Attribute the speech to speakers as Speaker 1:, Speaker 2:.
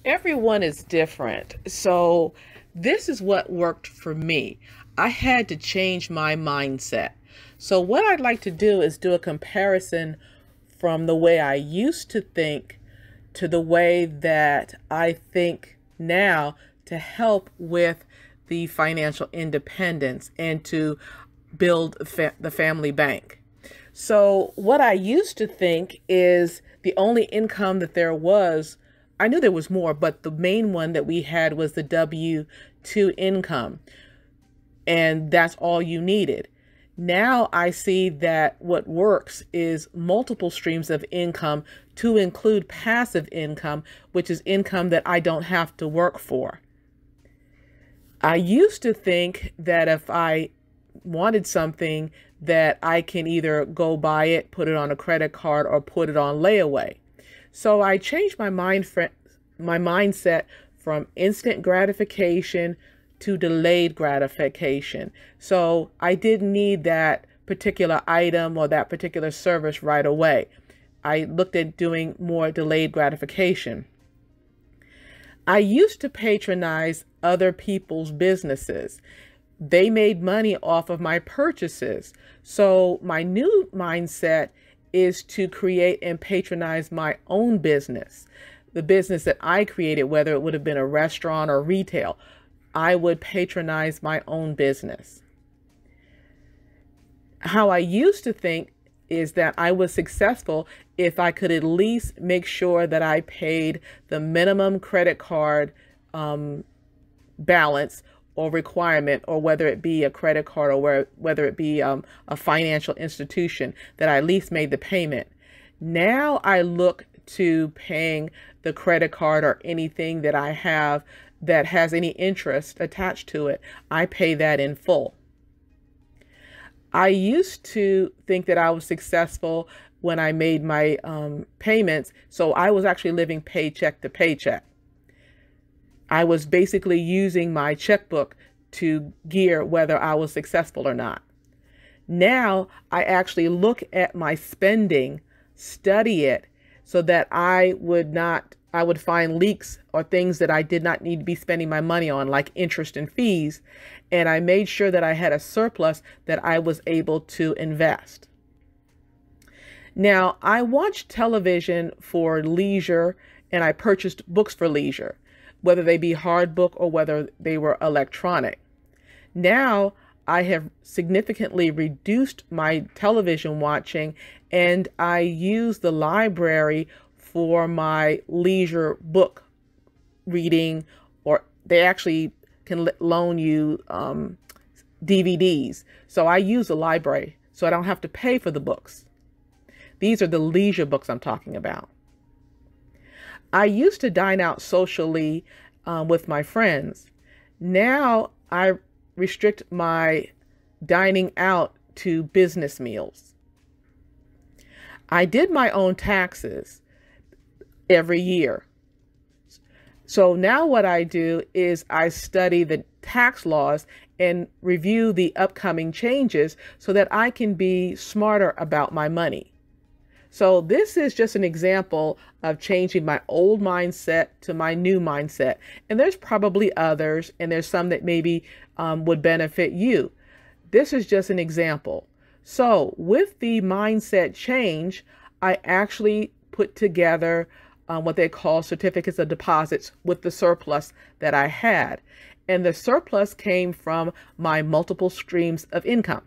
Speaker 1: Everyone is different. So this is what worked for me. I had to change my mindset. So what I'd like to do is do a comparison from the way I used to think to the way that I think now to help with the financial independence and to build the family bank. So what I used to think is the only income that there was, I knew there was more, but the main one that we had was the W-2 income. And that's all you needed. Now I see that what works is multiple streams of income to include passive income, which is income that I don't have to work for. I used to think that if I wanted something that I can either go buy it, put it on a credit card, or put it on layaway. So I changed my mindset from instant gratification to delayed gratification. So I didn't need that particular item or that particular service right away. I looked at doing more delayed gratification. I used to patronize other people's businesses. They made money off of my purchases. So my new mindset is to create and patronize my own business, the business that I created, whether it would have been a restaurant or retail. I would patronize my own business. How I used to think is that I was successful if I could at least make sure that I paid the minimum credit card balance or requirement, or whether it be a credit card or whether it be a financial institution, that I at least made the payment. Now I look to paying the credit card or anything that I have that has any interest attached to it. I pay that in full. I used to think that I was successful when I made my payments, so I was actually living paycheck to paycheck. I was basically using my checkbook to gear whether I was successful or not. Now I actually look at my spending, study it, so that I would find leaks or things that I did not need to be spending my money on, like interest and fees. And I made sure that I had a surplus that I was able to invest. Now, I watched television for leisure and I purchased books for leisure, whether they be hard book or whether they were electronic. Now, I have significantly reduced my television watching and I use the library for my leisure book reading, or they actually can loan you DVDs. So I use the library so I don't have to pay for the books. These are the leisure books I'm talking about. I used to dine out socially with my friends. Now I restrict my dining out to business meals. I did my own taxes every year. So now what I do is I study the tax laws and review the upcoming changes so that I can be smarter about my money. So this is just an example of changing my old mindset to my new mindset. And there's probably others, and there's some that maybe would benefit you. This is just an example. So with the mindset change, I actually put together what they call certificates of deposits with the surplus that I had. And the surplus came from my multiple streams of income.